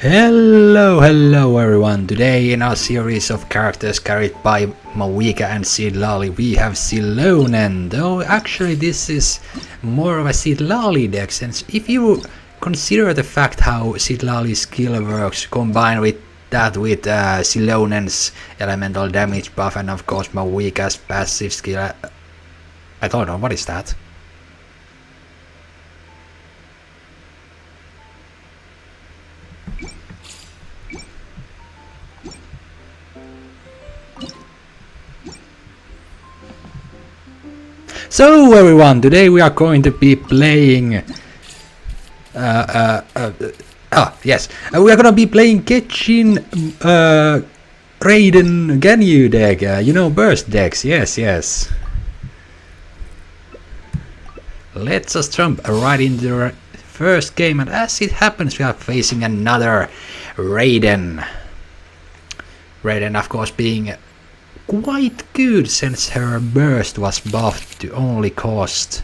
Hello everyone. Today in our series of characters carried by Mawika and Sidlali we have Silonen, though actually this is more of a Sidlali deck, since if you consider the fact how Sidlali's skill works combined with Silonen's elemental damage buff and of course Mawika's passive skill, I don't know, what is that? So everyone, today we are going to be playing we are gonna be playing Genshin Raiden Ganyu deck, burst decks, yes. Let's just jump right into the first game, and as it happens we are facing another Raiden. Raiden of course being quite good, since her burst was buffed to only cost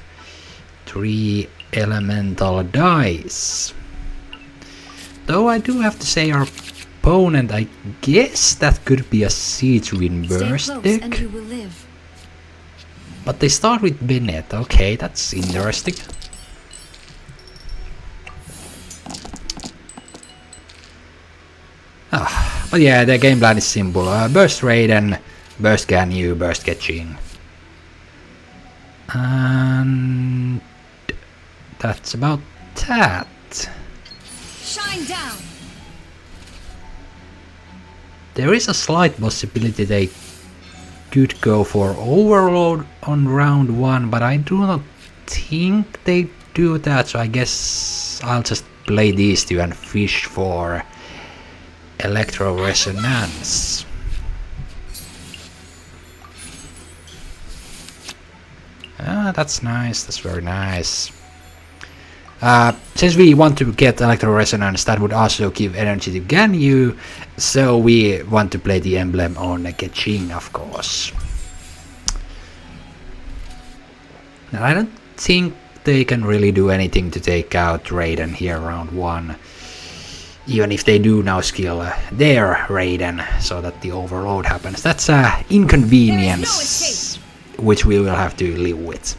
3 elemental dice. Though I do have to say our opponent, I guess that could be a siege win burst deck. And you will live. But they start with Bennett, okay, that's interesting. But yeah, the game plan is simple. Burst Raiden, burst Ganyu, burst Genshin. And that's about that. Shine down. There is a slight possibility they could go for overload on round 1, but I do not think they do that, so I guess I'll just play these two and fish for electro resonance. That's nice, that's very nice. Since we want to get electro resonance, that would also give energy to Ganyu, so we want to play the emblem on Genshin, of course. Now, I don't think they can really do anything to take out Raiden here round 1. Even if they do now skill their Raiden, so that the overload happens. That's an inconvenience which we will have to live with.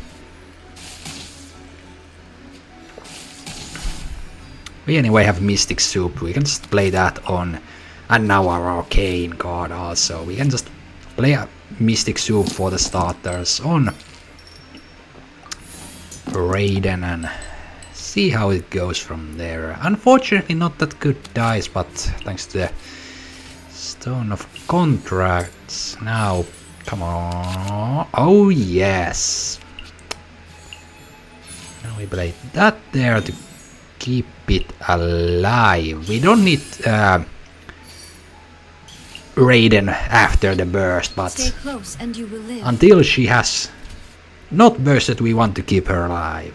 We anyway have Mystic Soup, we can just play that on, and now our Arcane card also. We can just play a Mystic Soup for the starters on Raiden and see how it goes from there. Unfortunately not that good dice, but thanks to the Stone of Contracts. Now, come on. Oh yes. Now we play that there to keep it alive. We don't need Raiden after the burst, but stay close and you will live. Until she has not bursted, we want to keep her alive.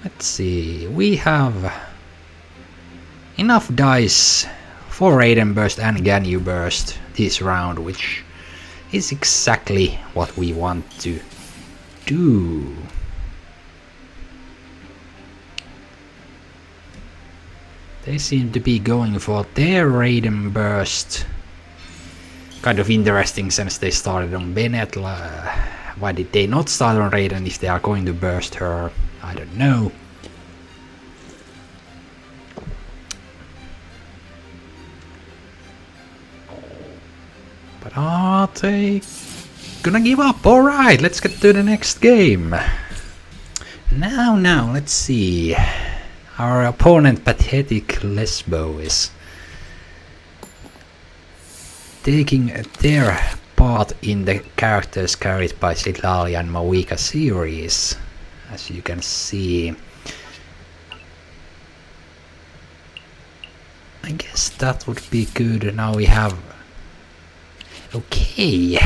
Let's see, we have enough dice for Raiden burst and Ganyu burst this round, which is exactly what we want to do. They seem to be going for their Raiden burst. Kind of interesting, since they started on Bennett. Why did they not start on Raiden if they are going to burst her? I don't know. But are they gonna give up? Alright, let's get to the next game. Now, let's see. Our opponent, Pathetic Lesbo, is taking their part in the characters carried by Sidlali and Mawika series, as you can see. I guess that would be good. Now we have... Okay.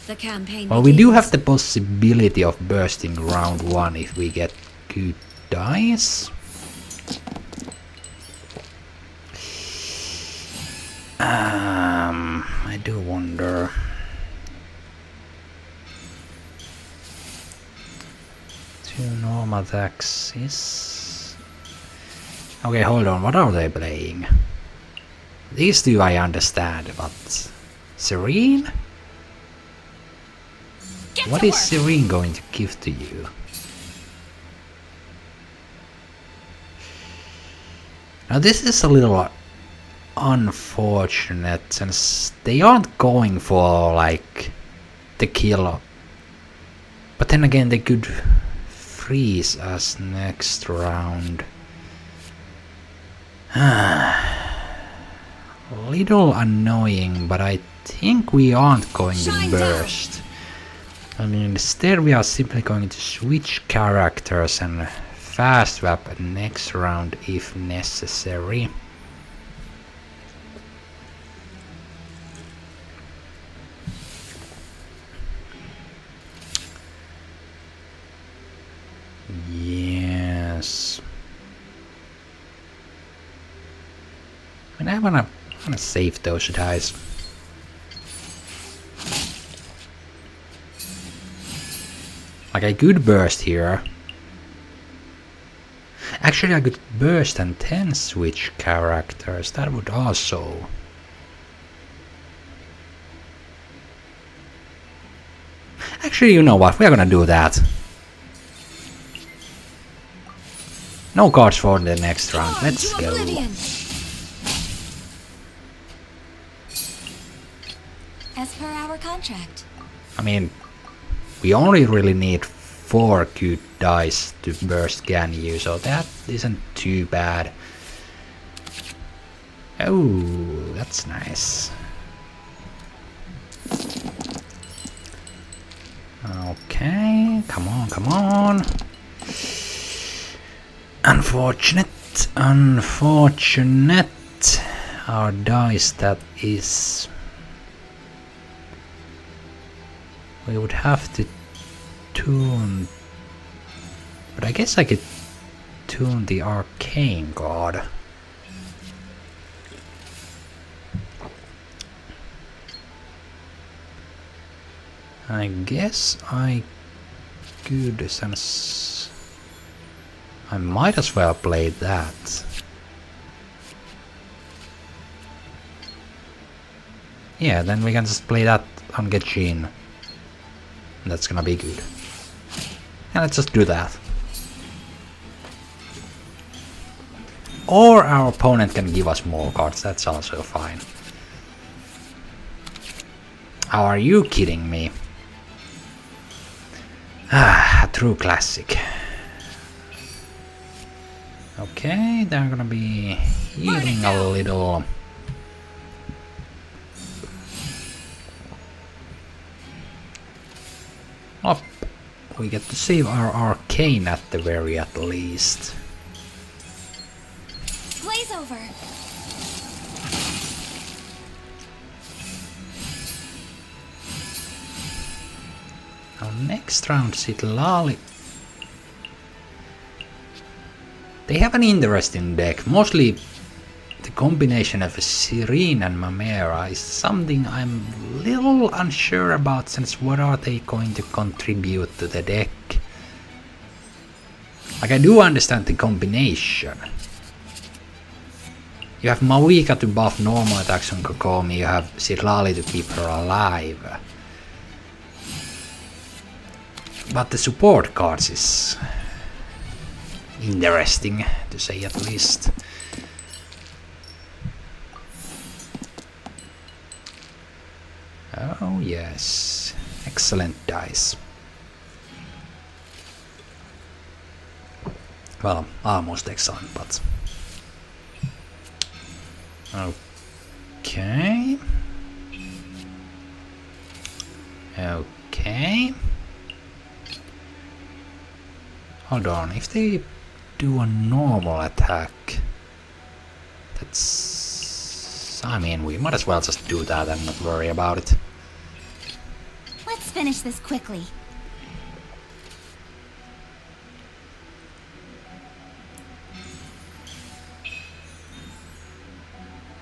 The campaign well, we do have the possibility of bursting round 1 if we get good dice. I do wonder. 2 normal attacks is Okay, hold on, what are they playing? These two I understand, but... Serene? What is Serene going to give to you? Now this is a little unfortunate, since they aren't going for, like, the kill. But then again, they could freeze us next round. Little annoying, but I think we aren't going to burst. I mean, instead we are simply going to switch characters and fast swap next round if necessary. Yes. I mean, I wanna save those dice. Like, I could burst here. Actually, I could burst and then switch characters. That would also... Actually, you know what? We're gonna do that. No cards for the next round. Let's go. As per our contract. I mean, we only really need 4 good dice to burst Ganyu, so that isn't too bad. Oh, that's nice. Okay, come on, come on. Unfortunate, unfortunate. Our dice, that is... We would have to tune... But I guess I could tune the arcane god. I guess I could, since I might as well play that. Yeah, then we can just play that on Genshin. That's gonna be good. And let's just do that. Or our opponent can give us more cards, that's also fine. How are you kidding me? Ah, a true classic. Okay, they're gonna be healing a little. Up. We get to save our arcane at the very at least. Blaze over. Now next round, Sitlali. They have an interesting deck. Mostly the combination of Serene and Mamera is something I'm a little unsure about, since what are they going to contribute to the deck? Like, I do understand the combination. You have Mawika to buff normal attacks on Kokomi, you have Sitlali to keep her alive. But the support cards is interesting, to say at least. Oh yes, excellent dice. Well, almost excellent, but... Okay. Okay. Hold on, if they do a normal attack, that's... I mean, we might as well just do that and not worry about it. Let's finish this quickly.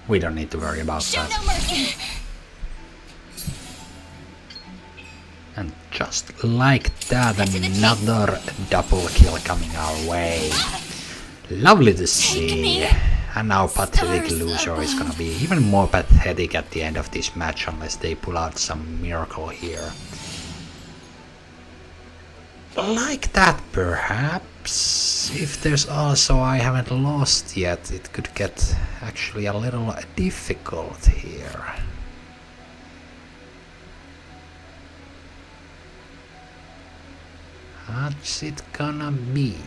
We don't need to worry about Show that. no mercy. And just like that, another double kill coming our way. Lovely to see. And now pathetic loser is gonna be even more pathetic at the end of this match unless they pull out some miracle here. Like that perhaps. If there's also I haven't lost yet, it could get actually a little difficult here. What's it gonna be?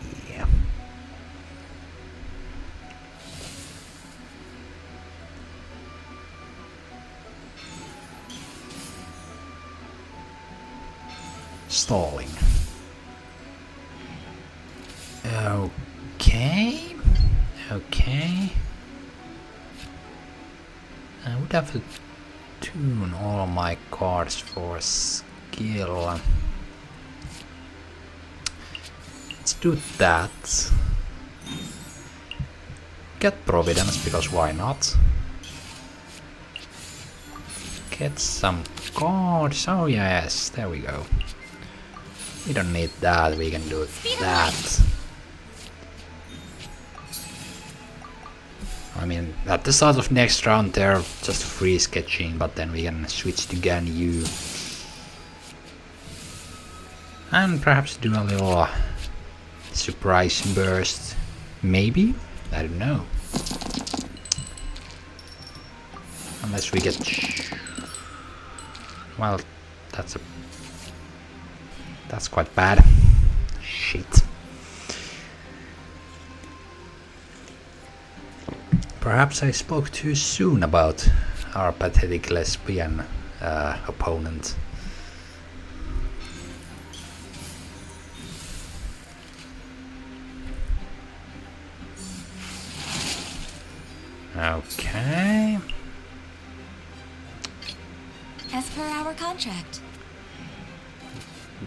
Stalling. Okay. Okay. I would have to tune all my cards for skill. Let's do that. Get Providence, because why not? Get some cards. Oh yes, there we go. We don't need that, we can do that. I mean, at the start of next round they're just free sketching, but then we can switch to Ganyu. And perhaps do a little surprise burst. Maybe? I don't know. Unless we get... Well, that's quite bad. Shit. Perhaps I spoke too soon about our pathetic lesbian opponent. Okay. As per our contract.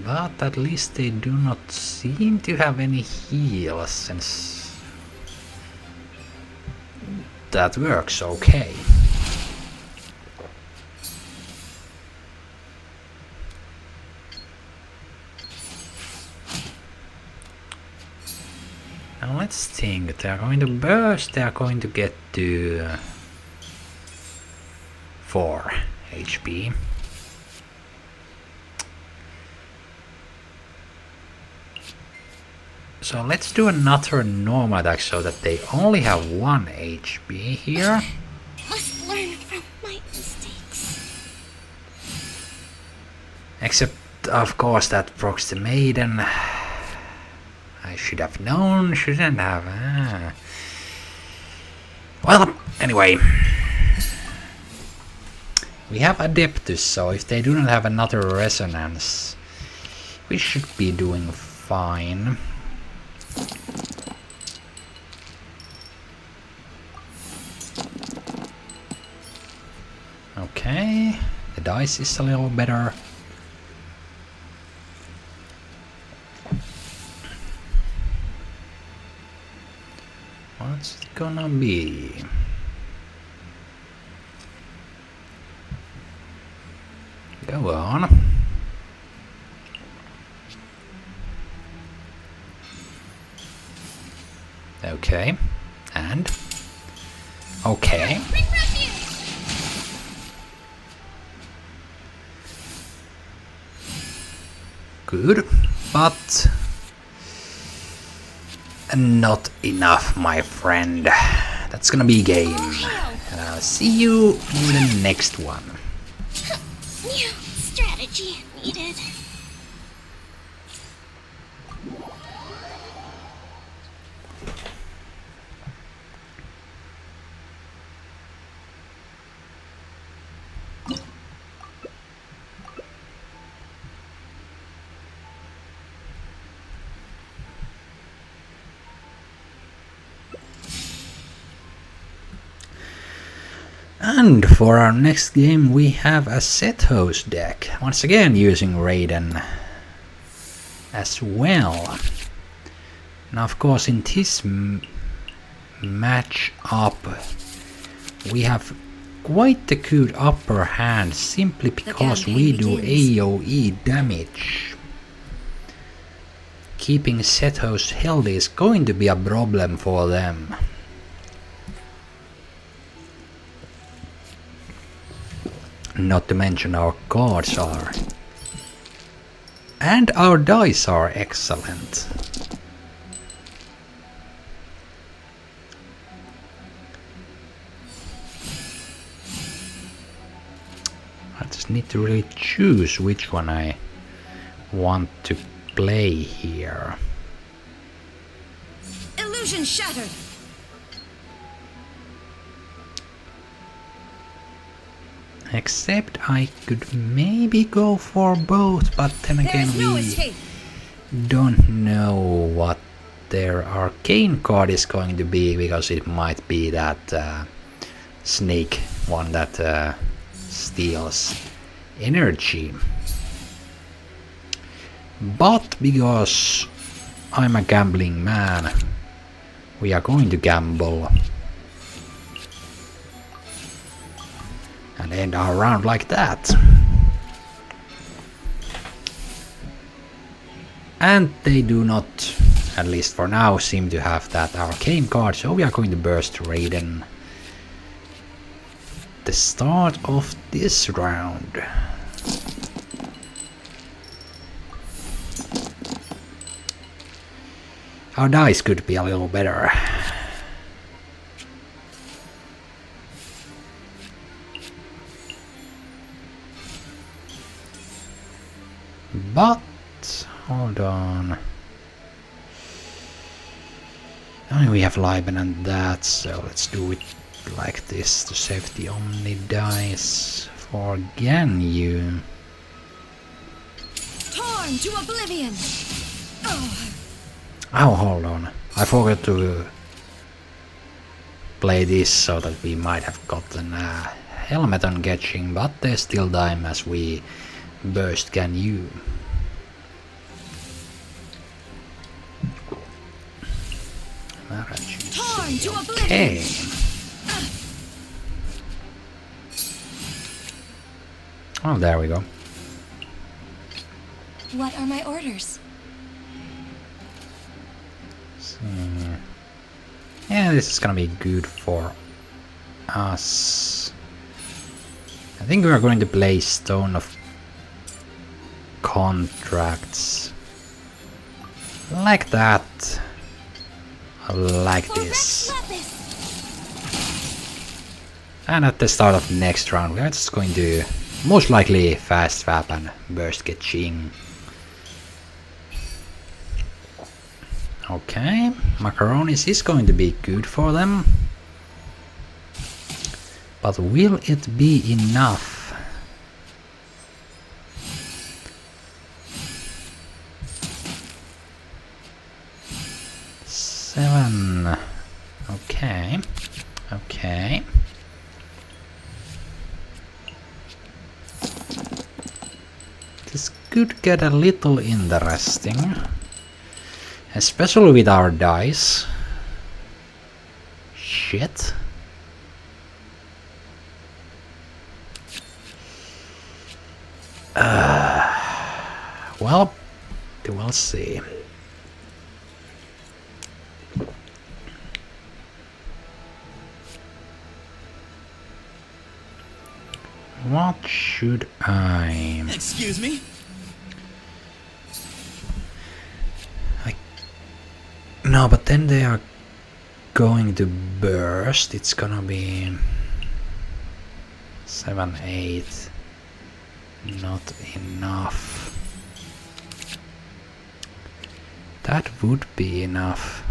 But at least they do not seem to have any heals, since that works okay. And let's think, they are going to burst, they are going to get to 4 HP. So let's do another normal attack so that they only have 1 HP here. Must learn from my mistakes. Except, of course, that procs the maiden. I should have known, shouldn't have. Well, anyway. We have Adeptus, so if they do not have another resonance, we should be doing fine. Okay, the dice is a little better. What's it gonna be? Go on. Okay, and okay. Good, but not enough, my friend. That's gonna be game. And I'll see you in the next one. New strategy needed. And for our next game we have a Sethos deck, once again using Raiden as well. Now of course in this match up we have quite a good upper hand, simply because we do AoE damage. keeping Sethos healthy is going to be a problem for them. Not to mention our cards are. And our dice are excellent. I just need to really choose which one I want to play here. Illusion shattered. Except I could maybe go for both, but then again we don't know what their arcane card is going to be, because it might be that snake one that steals energy. But because I'm a gambling man, we are going to gamble and end our round like that. And they do not, at least for now, seem to have that arcane card, so we are going to burst Raiden. The start of this round. Our dice could be a little better. But hold on. I mean, we have Liben and that, so let's do it like this to save the Omni dice for Ganyu. Torn to oblivion. Oh, hold on. I forgot to play this so that we might have gotten a helmet on Genshin, but there's still time as we burst Ganyu. Torn to oblivion. Okay. Oh, there we go. What are my orders? So, yeah, this is gonna be good for us. I think we are going to play Stone of Contracts. Like that. Like this. And at the start of next round, we are just going to most likely fast swap and burst Genshin. Okay, Macaronis is going to be good for them. But will it be enough? Seven. Okay. Okay. This could get a little interesting. Especially with our dice. Shit. Well, we'll see. What should I... Excuse me? No, but then they are going to burst. It's gonna be 7, 8. Not enough. That would be enough.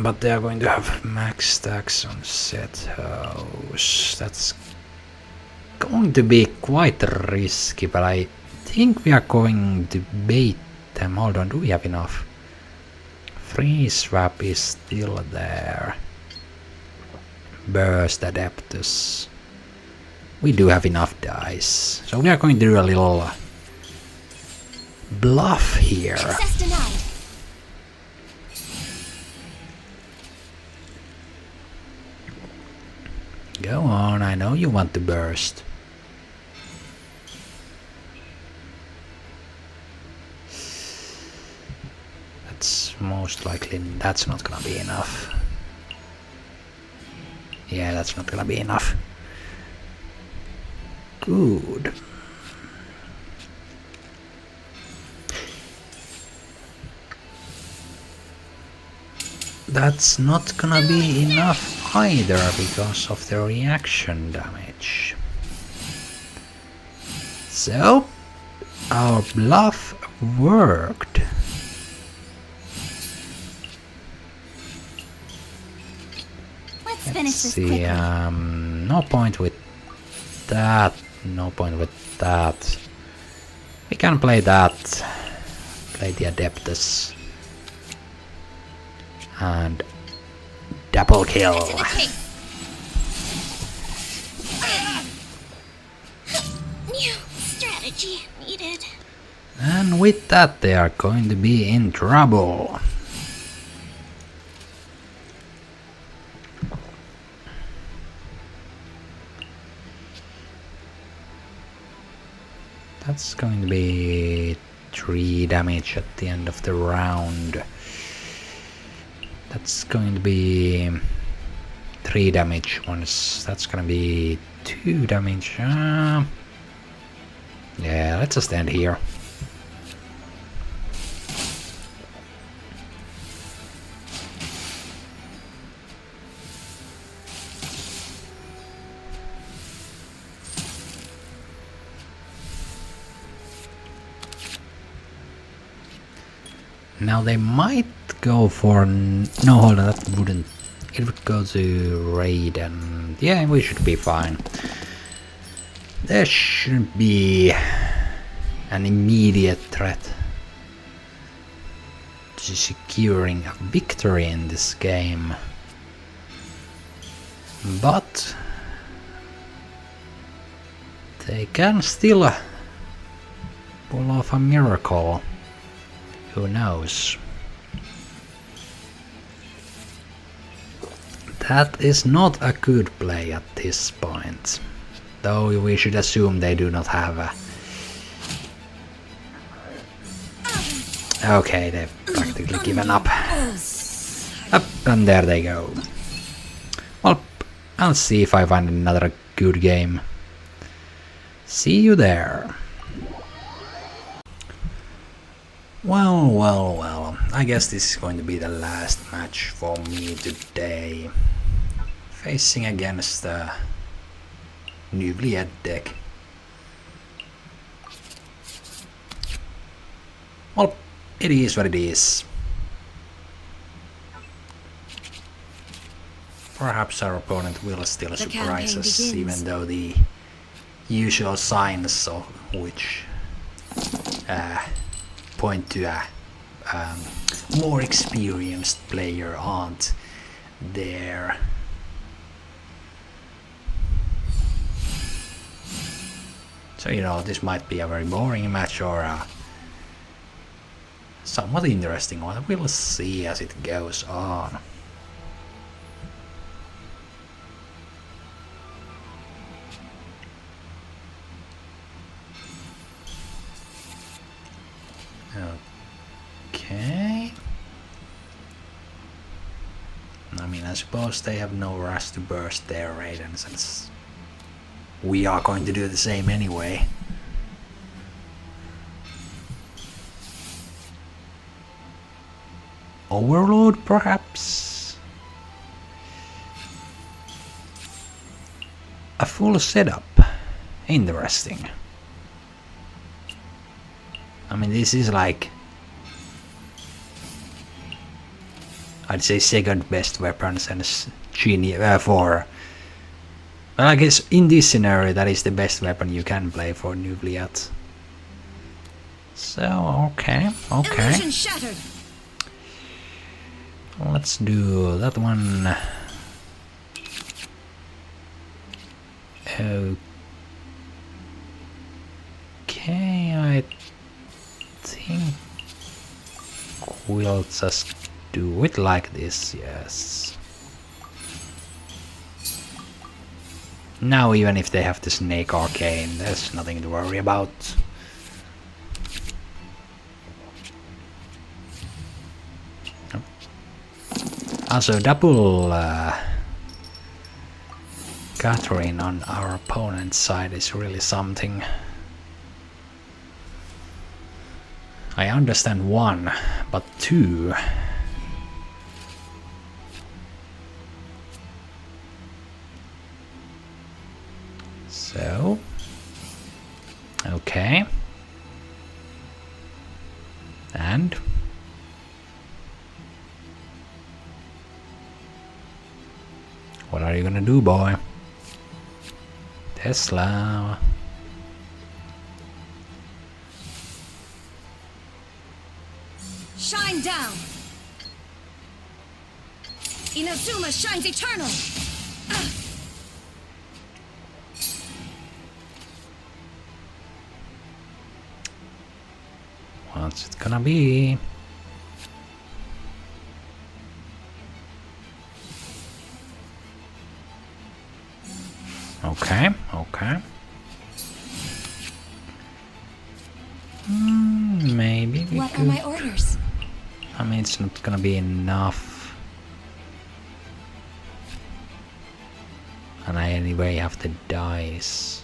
But they are going to have max stacks on set house. That's going to be quite risky, but I think we are going to bait them. Hold on, do we have enough? Free swap is still there. Burst Adeptus. We do have enough dice. So we are going to do a little bluff here. Access denied. Go on, I know you want to burst. most likely that's not gonna be enough. Yeah, that's not gonna be enough. Good. That's not gonna be enough either because of the reaction damage. So, our bluff worked. Let's finish this See, quickly. no point with that. No point with that. We can play that. Play the Adeptus. And double kill. To the king. New strategy needed. And with that they are going to be in trouble. That's going to be 3 damage at the end of the round. That's going to be 3 damage once. That's gonna be 2 damage. Yeah, let's just end here. Now they might go for no, hold on, that wouldn't. It would go to raid, and yeah, we should be fine. There shouldn't be an immediate threat to securing a victory in this game, but they can still pull off a miracle. Who knows? That is not a good play at this point. Though we should assume they do not have a... Okay, they've practically given up. Up, and there they go. Well, I'll see if I find another good game. See you there. Well, I guess this is going to be the last match for me today. Facing against the Nubliet deck. Well, it is what it is. Perhaps our opponent will still surprise us, even though the usual signs of which point to a more experienced player aren't there. So, you know, this might be a very boring match or a somewhat interesting one. We'll see as it goes on. Okay. I mean, I suppose they have no rush to burst their Raiden, since we are going to do the same anyway. Overload, perhaps? A full setup. Interesting. I mean, this is like, I'd say second best weapon since Genius for. Well, I guess in this scenario that is the best weapon you can play for Nubliet. So okay. Illusion shattered. Let's do that one. Okay, I think we'll just do it like this, yes. Now even if they have the Snake Arcane, there's nothing to worry about. Also, double Catherine on our opponent's side is really something. I understand one, but two. So, okay. And what are you gonna do, boy? Tesla. Shine down. Inazuma shines eternal. What's it gonna be? Okay, okay. Maybe we What could. are my orders? I mean, it's not gonna be enough. And I anyway have the dice.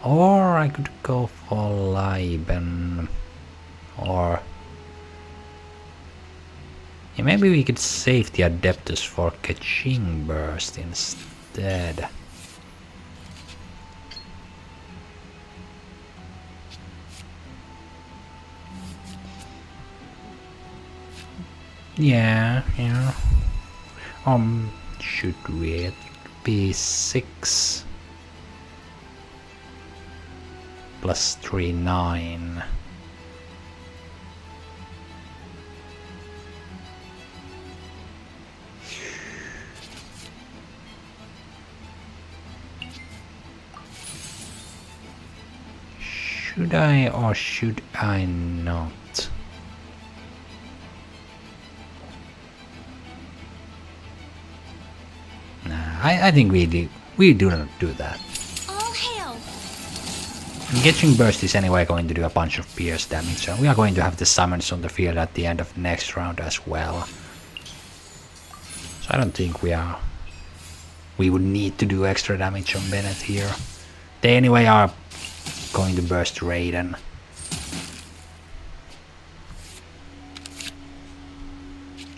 Or I could go for Liben. Or... yeah, maybe we could save the Adeptus for Kaching Burst instead. Yeah. Should we be 6 plus 3, 9. Should I or should I not? I think we do not do that. All hail. Engaging Burst is anyway going to do a bunch of pierce damage, so we are going to have the summons on the field at the end of the next round as well. So I don't think we would need to do extra damage on Bennett here. They anyway are going to burst Raiden.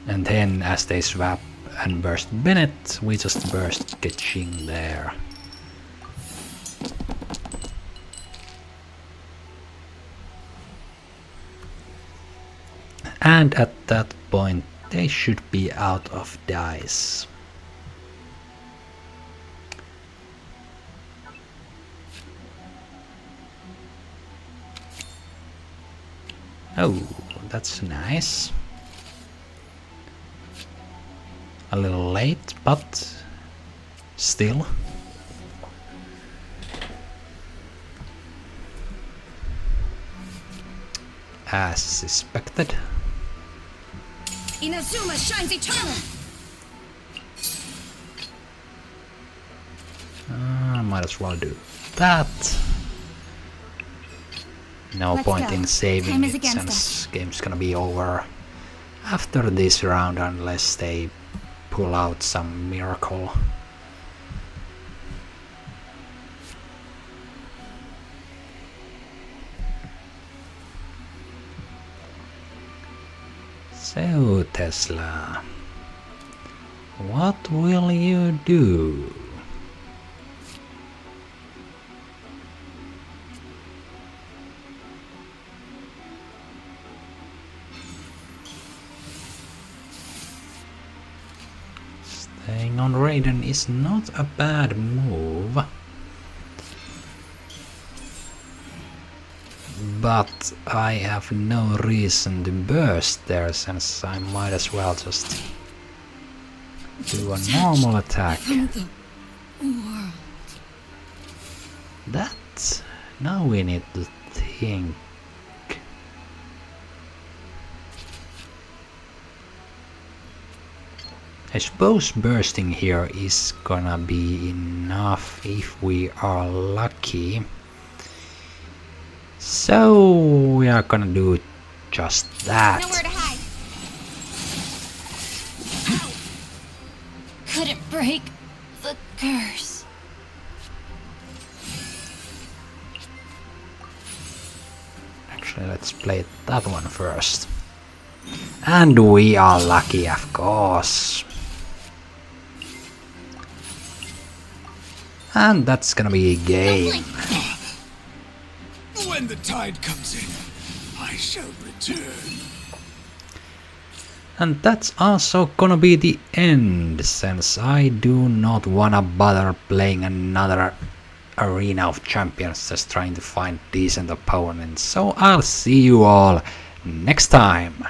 And then as they swap and burst Bennett, we just burst Ketching there. And at that point they should be out of dice. Oh, that's nice. A little late, but still. As suspected. Inazuma shines eternal. Might as well do that. No Let's point go. in saving Time is it against since game's gonna be over after this round unless they pull out some miracle. So Tesla, what will you do? Staying on Raiden is not a bad move. But I have no reason to burst there since I might as well just do a normal attack. That... now we need to think. I suppose bursting here is gonna be enough if we are lucky. So we are gonna do just that. Nowhere to hide. couldn't break the curse. Actually, let's play that one first. And we are lucky, of course. And that's gonna be a game. When the tide comes in, I shall return. And that's also gonna be the end, since I do not wanna bother playing another Arena of Champions just trying to find decent opponents. So I'll see you all next time.